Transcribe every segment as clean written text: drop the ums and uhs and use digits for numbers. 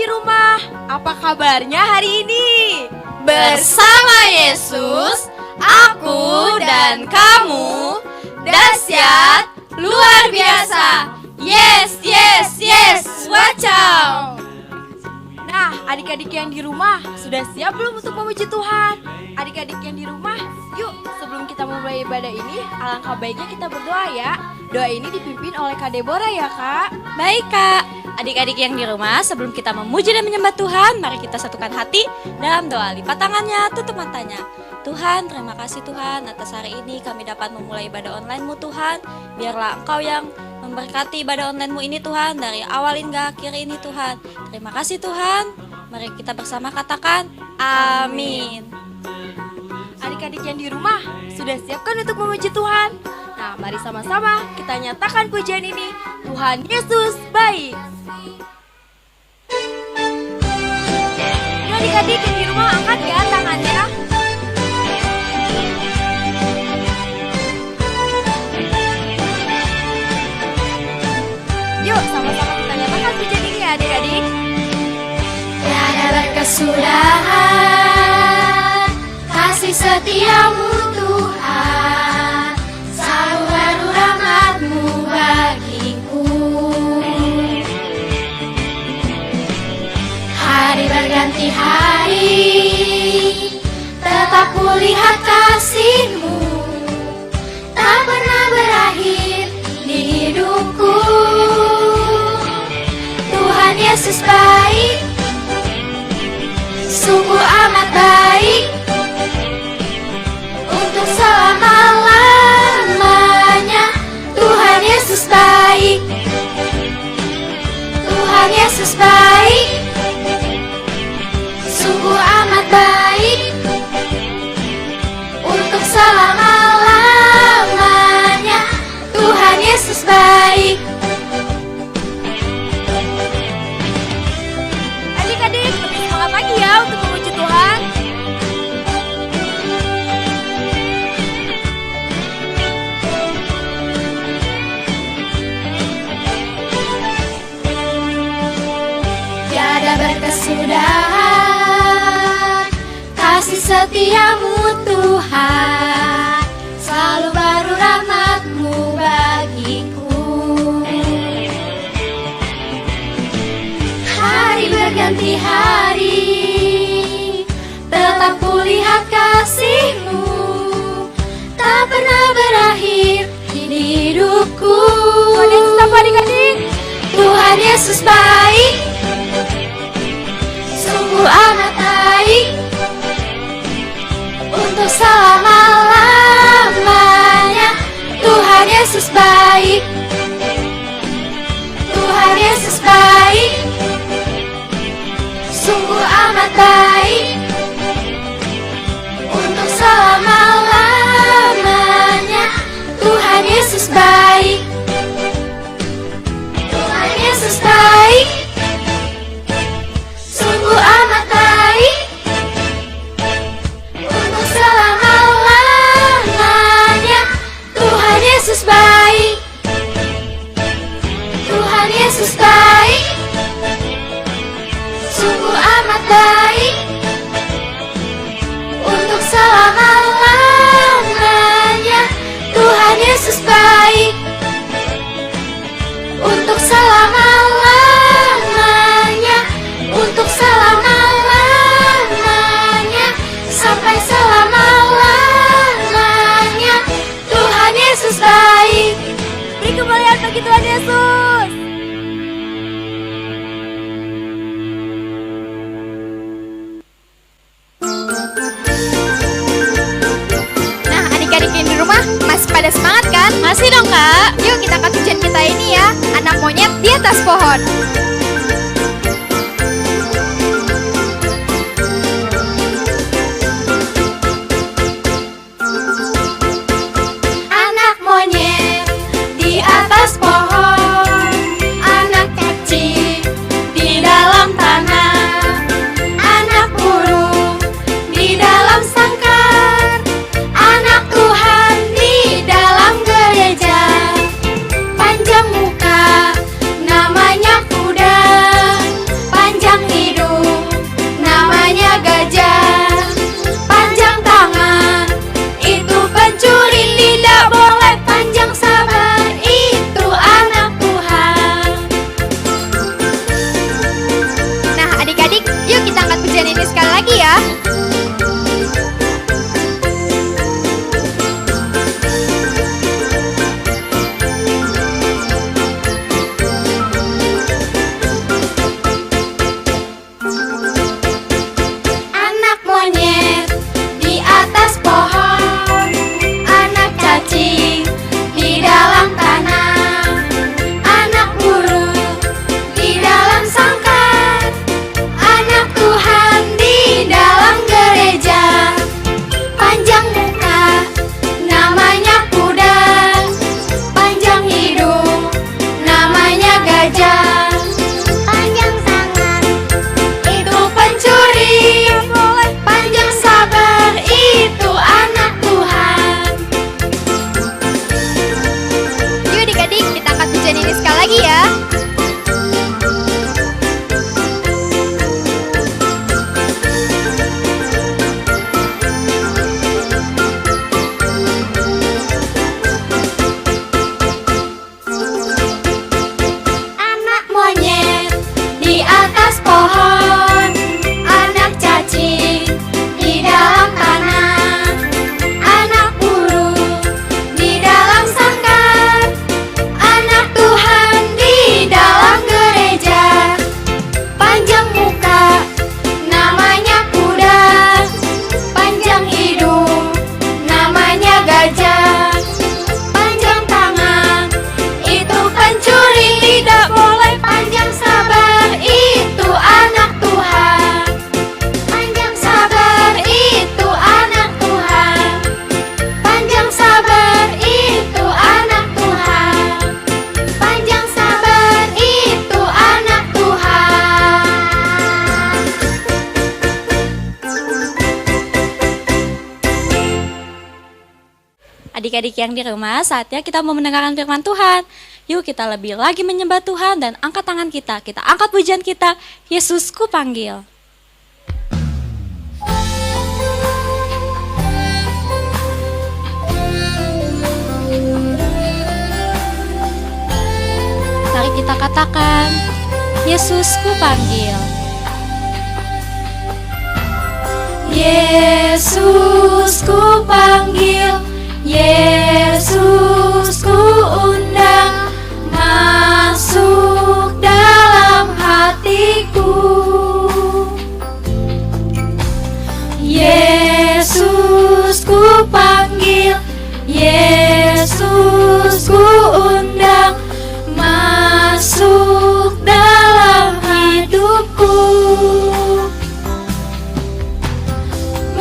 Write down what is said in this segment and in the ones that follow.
rumah, apa kabarnya hari ini? Bersama Yesus, aku dan kamu dahsyat luar biasa. Yes, yes, yes, wacau. Nah, adik-adik yang di rumah sudah siap belum untuk memuji Tuhan? Adik-adik yang di rumah, yuk sebelum kita memulai ibadah ini, alangkah baiknya kita berdoa ya. Doa ini dipimpin oleh Kak Deborah ya Kak. Baik Kak, adik-adik yang di rumah, sebelum kita memuji dan menyembah Tuhan, mari kita satukan hati dalam doa. Lipat tangannya, tutup matanya. Tuhan, terima kasih Tuhan atas hari ini kami dapat memulai ibadah online-Mu Tuhan. Biarlah Engkau yang memberkati ibadah online-Mu ini Tuhan, dari awal hingga akhir ini Tuhan. Terima kasih Tuhan. Mari kita bersama katakan amin. Adik-adik yang di rumah sudah siapkan untuk memuji Tuhan? Nah, mari sama-sama kita nyatakan pujian ini. Tuhan Yesus baik. Yuk adik-adik yang di rumah angkat ya tangannya. Yuk sama-sama kita nyatakan pujian ini ya adik-adik. Tiada berkesudahan kasih setiamu Tuhan, selalu baru rahmat-Mu bagiku. Hari berganti hari, tetap kulihat kasih-Mu, tak pernah berakhir di hidupku. Tuhan Yesus baik, sungguh amat baik, untuk selama-lamanya. Tuhan Yesus baik, Tuhan Yesus baik, sungguh amat baik, untuk selama-lamanya. Tuhan Yesus baik. Adik-adik lebih semangat lagi ya untuk memuji Tuhan. Tiada berkesudahan kasih setiamu Tuhan, selalu baru rahmat-Mu bagiku. Hari berganti hari, tetap kulihat kasih-Mu, tak pernah berakhir di hidupku. Tuhan Yesus apa adik-adik? Tuhan Yesus baik, sungguh amat baik, untuk selama-lamanya. Tuhan Yesus baik, Tuhan Yesus baik, sungguh amat baik, untuk selama-lamanya. Tuhan Yesus baik, Tuhan Yesus baik, sungguh amat baik, untuk selama-lamanya. Tuhan Yesus baik, Tuhan Yesus baik, sungguh amat baik, untuk selama-lamanya. Tuhan Yesus baik, untuk selama-lamanya, untuk selama-lamanya, sampai selama-lamanya. Tuhan Yesus baik. Beri kemuliaan bagi Tuhan Yesus. Nah, adik-adik yang di rumah masih pada semangat kan? Masih dong Kak. Yuk kita ke tujuan kita ini ya, anak monyet di atas pohon. Anak monyet di atas pohon, anak kecil di dalam tanah, anak burung di dalam sangkar, anak Tuhan di dalam gereja. Panjang muka, namanya kuda. Adik-adik yang di rumah, saatnya kita mau mendengarkan firman Tuhan. Yuk kita lebih lagi menyembah Tuhan dan angkat tangan kita. Kita angkat pujian kita, Yesusku panggil. Mari kita katakan, Yesusku panggil. Yesusku panggil, Yesusku undang, masuk dalam hatiku. Yesusku panggil, Yesusku undang, masuk dalam hidupku.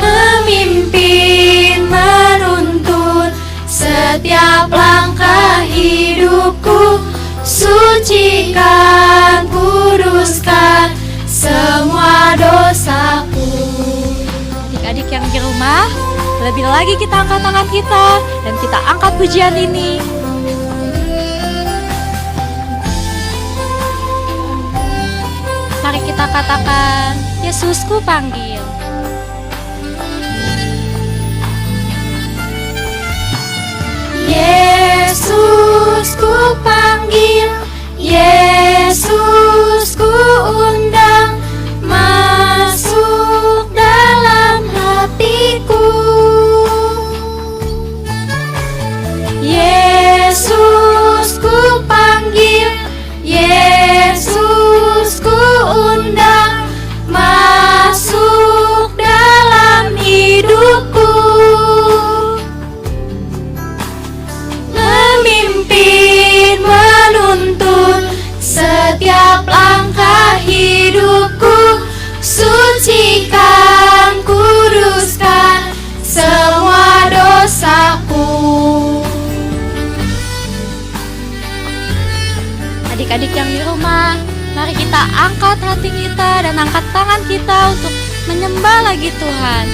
Memimpin, menuntun setiap langkah hidupku. Sucikan, kuduskan semua dosaku. Adik-adik yang di rumah, lebih lagi kita angkat tangan kita dan kita angkat pujian ini. Mari kita katakan, Yesusku panggil. Yesusku panggil, Yesusku undang, masuk dalam hatiku. Yesusku panggil, Yesusku undang, masuk dalam hidupku. Memimpin, menuntun setiap langkah hidupku. Sucikan, kuduskan semua dosaku. Adik-adik yang di rumah, mari kita angkat hati kita dan angkat tangan kita untuk menyembah lagi Tuhan.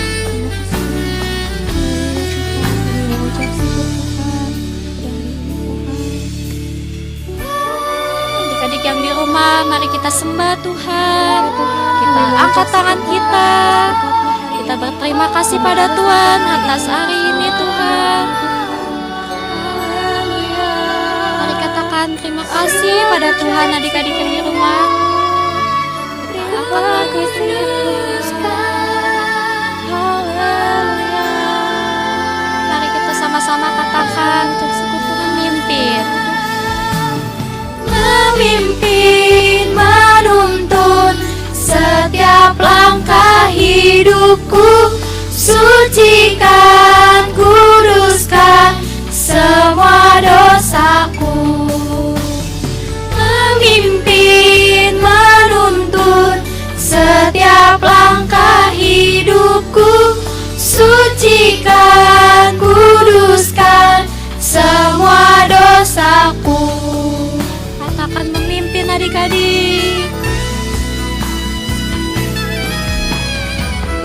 Adik-adik yang di rumah, mari kita sembah Tuhan. Kita angkat tangan kita. Kita berterima kasih pada Tuhan atas hari ini Tuhan. Mari katakan terima kasih pada Tuhan adik-adik yang di rumah. Mari kita sama-sama katakan memimpin. Memimpin, menuntun setiap langkah hidupku. Sucikan, kuduskan semua dosaku. Memimpin, menuntun setiap langkah hidupku. Sucikan, kuduskan semua dosaku. Katakan memimpin adik-adik.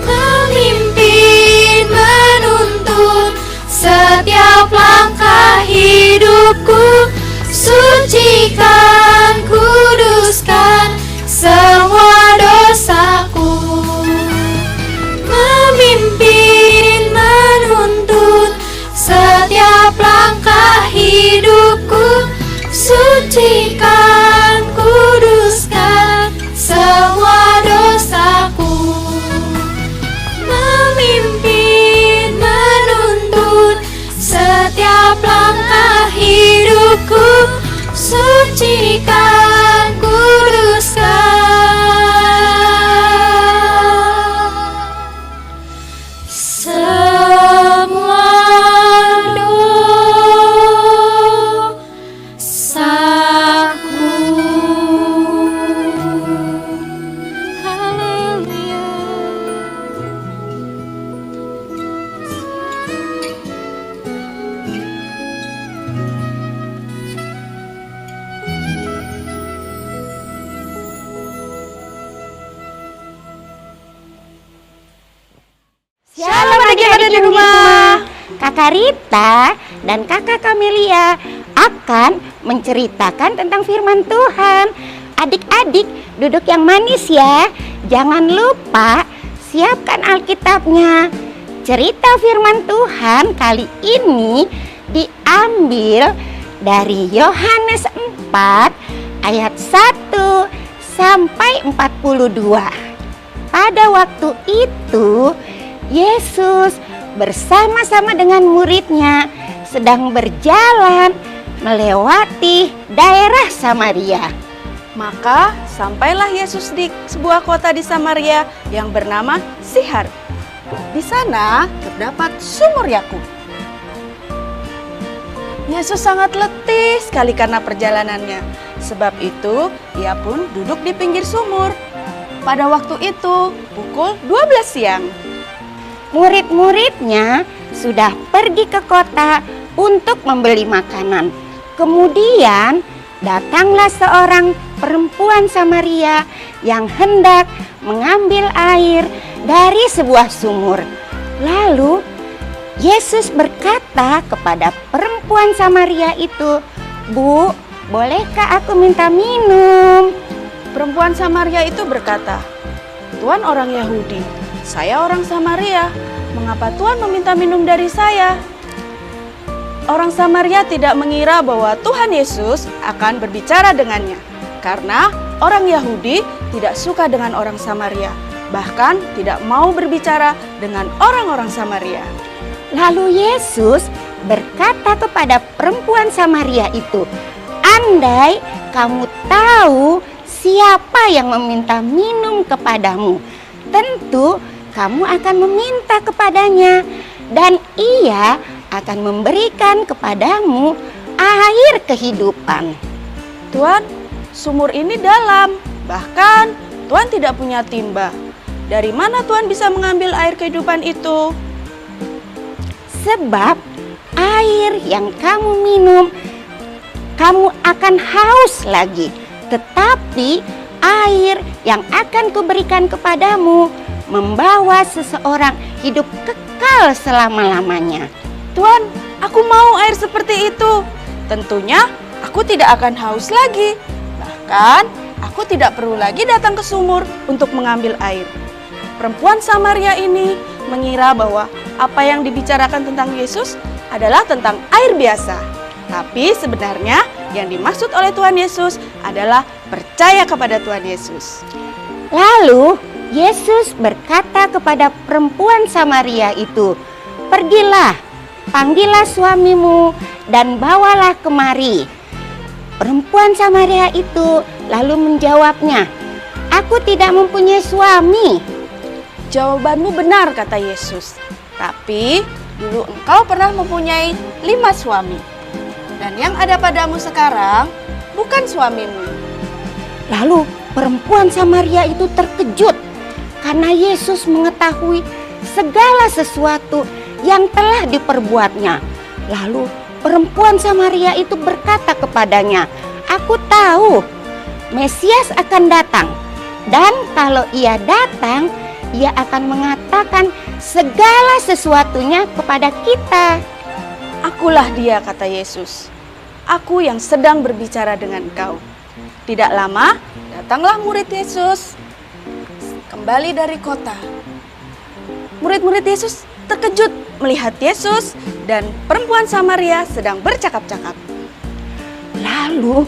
Memimpin, menuntun setiap langkah hidupku. Sucikan, kuduskan semua dosaku. Memimpin, menuntun setiap langkah hidupku. Sucikan, kuduskan semua dosaku. Memimpin, menuntun setiap langkah hidupku. Sucikan, kuduskan semua dosaku. Haleluya. Shalom adik-adik di rumah. Kakak Rita dan kakak Kamelia akan menceritakan tentang firman Tuhan. Adik-adik duduk yang manis ya. Jangan lupa siapkan Alkitabnya. Cerita firman Tuhan kali ini diambil dari Yohanes 4 ayat 1 sampai 42. Pada waktu itu Yesus bersama-sama dengan muridnya sedang berjalan melewati daerah Samaria. Maka sampailah Yesus di sebuah kota di Samaria yang bernama Sichar. Di sana terdapat sumur Yakub. Yesus sangat letih sekali karena perjalanannya. Sebab itu ia pun duduk di pinggir sumur. Pada waktu itu pukul 12 siang. Murid-muridnya sudah pergi ke kota untuk membeli makanan. Kemudian datanglah seorang perempuan Samaria yang hendak mengambil air dari sebuah sumur. Lalu Yesus berkata kepada perempuan Samaria itu, "Bu, bolehkah aku minta minum?" Perempuan Samaria itu berkata, "Tuhan orang Yahudi, saya orang Samaria. Mengapa Tuhan meminta minum dari saya?" Orang Samaria tidak mengira bahwa Tuhan Yesus akan berbicara dengannya. Karena orang Yahudi tidak suka dengan orang Samaria. Bahkan tidak mau berbicara dengan orang-orang Samaria. Lalu Yesus berkata kepada perempuan Samaria itu, "Andai kamu tahu siapa yang meminta minum kepadamu, tentu kamu akan meminta kepadanya, dan ia akan memberikan kepadamu air kehidupan." Tuhan, sumur ini dalam. Bahkan Tuhan tidak punya timba. Dari mana Tuhan bisa mengambil air kehidupan itu? Sebab air yang kamu minum, kamu akan haus lagi. Tetapi air yang akan kuberikan kepadamu membawa seseorang hidup kekal selama-lamanya. Tuhan, aku mau air seperti itu. Tentunya aku tidak akan haus lagi. Bahkan aku tidak perlu lagi datang ke sumur untuk mengambil air. Perempuan Samaria ini mengira bahwa apa yang dibicarakan tentang Yesus adalah tentang air biasa. Tapi sebenarnya yang dimaksud oleh Tuhan Yesus adalah percaya kepada Tuhan Yesus. Lalu Yesus berkata kepada perempuan Samaria itu, "Pergilah, panggillah suamimu dan bawalah kemari." Perempuan Samaria itu lalu menjawabnya, "Aku tidak mempunyai suami." Jawabanmu benar, kata Yesus. Tapi dulu engkau pernah mempunyai 5 suami. Dan yang ada padamu sekarang bukan suamimu. Lalu perempuan Samaria itu terkejut karena Yesus mengetahui segala sesuatu yang telah diperbuatnya. Lalu perempuan Samaria itu berkata kepadanya, "Aku tahu Mesias akan datang, dan kalau ia datang, ia akan mengatakan segala sesuatunya kepada kita." Akulah dia, kata Yesus. Aku yang sedang berbicara dengan kau. Tidak lama, datanglah murid Yesus kembali dari kota. Murid-murid Yesus terkejut melihat Yesus dan perempuan Samaria sedang bercakap-cakap. Lalu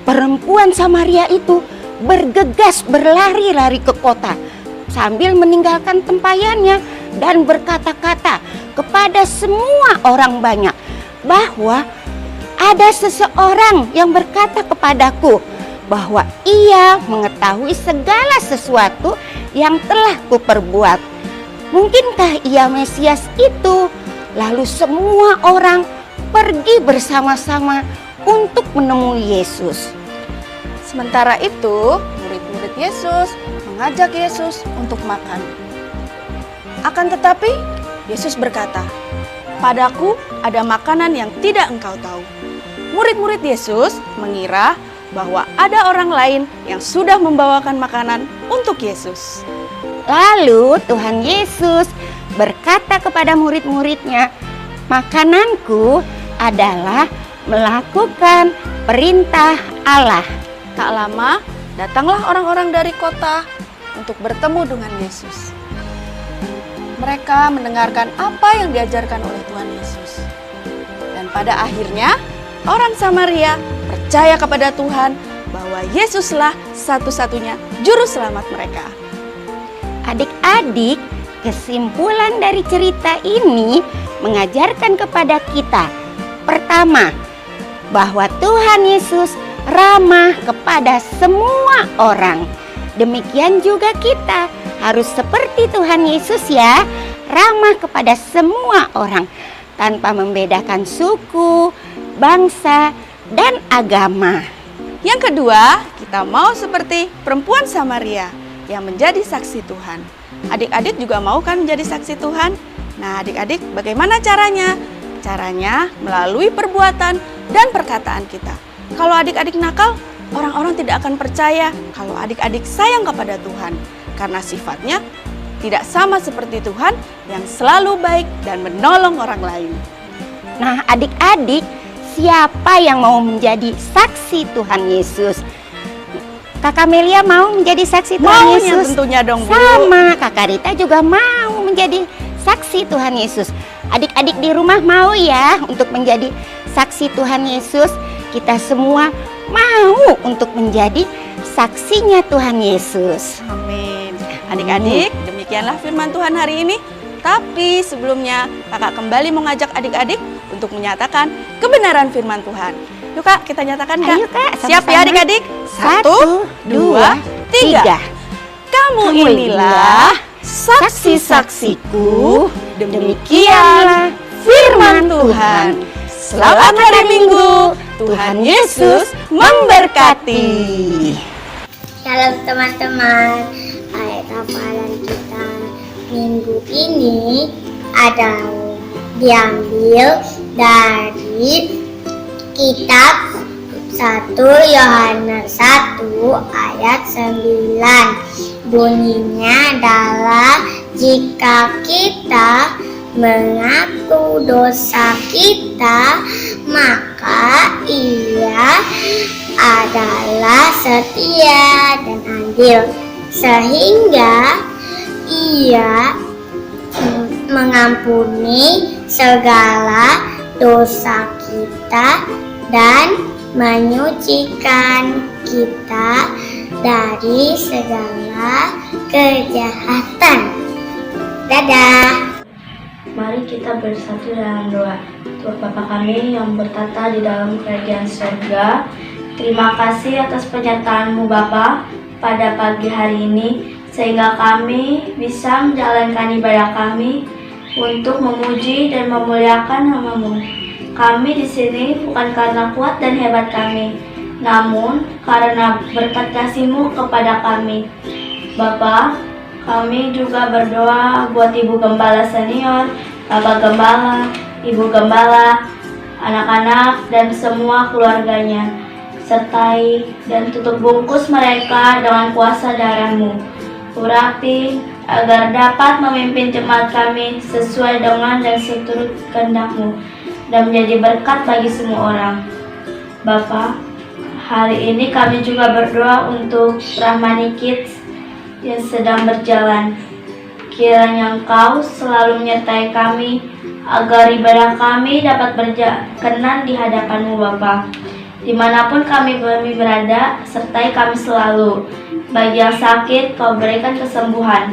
perempuan Samaria itu bergegas berlari-lari ke kota sambil meninggalkan tempayannya dan berkata-kata kepada semua orang banyak bahwa ada seseorang yang berkata kepadaku bahwa ia mengetahui segala sesuatu yang telah kuperbuat. Mungkinkah ia Mesias itu? Lalu semua orang pergi bersama-sama untuk menemui Yesus. Sementara itu, murid-murid Yesus mengajak Yesus untuk makan. Akan tetapi, Yesus berkata, "Padaku ada makanan yang tidak engkau tahu." Murid-murid Yesus mengira bahwa ada orang lain yang sudah membawakan makanan untuk Yesus. Lalu Tuhan Yesus berkata kepada murid-muridnya, Makananku adalah melakukan perintah Allah. Tak lama, datanglah orang-orang dari kota untuk bertemu dengan Yesus. Mereka mendengarkan apa yang diajarkan oleh Tuhan Yesus. Dan pada akhirnya, orang Samaria percaya kepada Tuhan bahwa Yesuslah satu-satunya juru selamat mereka. Adik-adik, kesimpulan dari cerita ini mengajarkan kepada kita, pertama, bahwa Tuhan Yesus ramah kepada semua orang. Demikian juga kita harus seperti Tuhan Yesus ya, ramah kepada semua orang tanpa membedakan suku, bangsa, dan agama. Yang kedua, kita mau seperti perempuan Samaria yang menjadi saksi Tuhan. Adik-adik juga mau kan menjadi saksi Tuhan? Nah, adik-adik, bagaimana caranya? Caranya melalui perbuatan dan perkataan kita. Kalau adik-adik nakal, orang-orang tidak akan percaya kalau adik-adik sayang kepada Tuhan. Karena sifatnya tidak sama seperti Tuhan yang selalu baik dan menolong orang lain. Nah, adik-adik, siapa yang mau menjadi saksi Tuhan Yesus? Kakak Melia mau menjadi saksi Tuhan Maunya Yesus? tentunya dong, Bu. Sama, Kakak Rita juga mau menjadi saksi Tuhan Yesus. Adik-adik di rumah mau ya untuk menjadi saksi Tuhan Yesus? Kita semua mau untuk menjadi saksinya Tuhan Yesus. Amin. Adik-adik, demikianlah firman Tuhan hari ini. Tapi sebelumnya, kakak kembali mengajak adik-adik untuk menyatakan kebenaran firman Tuhan. Yuk kak, kita nyatakan kak. Ayo kak, Siap ya sama-sama. adik-adik? 1, 2, 3. Kamu inilah saksi-saksiku. Demikianlah firman Tuhan. Selamat hari Minggu. Tuhan Yesus memberkati. Shalom teman-teman. Ayat hafalan kita minggu ini adalah diambil dari kitab 1 Yohanes 1 ayat 9. Bunyinya adalah jika kita mengaku dosa kita, maka Ia adalah setia dan adil, sehingga Ia mengampuni segala dosa kita dan menyucikan kita dari segala kejahatan. Dadah. Mari kita bersatu dalam doa. Tuhan Bapa kami yang bertata di dalam kerajaan surga, terima kasih atas penyertaan-Mu Bapa pada pagi hari ini, sehingga kami bisa menjalankan ibadah kami untuk memuji dan memuliakan nama-Mu. Kami di sini bukan karena kuat dan hebat kami, namun karena berkat kasih-Mu kepada kami. Bapa, kami juga berdoa buat Ibu Gembala Senior, Bapak Gembala, Ibu Gembala, anak-anak dan semua keluarganya. Sertai dan tutup bungkus mereka dengan kuasa darah-Mu. Urapi agar dapat memimpin jemaat kami sesuai dengan dan seturut kehendak-Mu dan menjadi berkat bagi semua orang. Bapa, hari ini kami juga berdoa untuk Rahmani Kids yang sedang berjalan. Kiranya Engkau selalu menyertai kami agar ibadah kami dapat berkenan di hadapan-Mu Bapa. Dimanapun kami berada, sertai kami selalu. Bagi yang sakit, Kau berikan kesembuhan.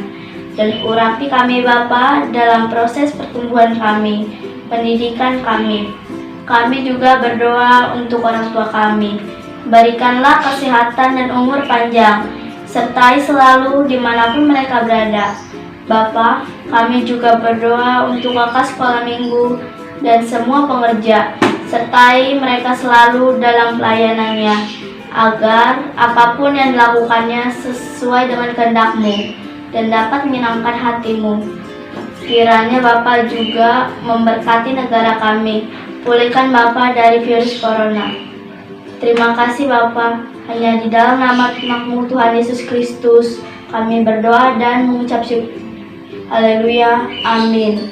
Dan urapi kami Bapa dalam proses pertumbuhan kami, pendidikan kami. Kami juga berdoa untuk orang tua kami. Berikanlah kesehatan dan umur panjang, sertai selalu dimanapun mereka berada. Bapa, kami juga berdoa untuk kakak sekolah minggu dan semua pengerja, sertai mereka selalu dalam pelayanannya, agar apapun yang dilakukannya sesuai dengan kehendak-Mu dan dapat menyenangkan hati-Mu. Kiranya Bapa juga memberkati negara kami, pulihkan Bapa dari virus corona. Terima kasih Bapa, hanya di dalam nama anak-Mu Tuhan Yesus Kristus kami berdoa dan mengucap syukur. Haleluya, amin.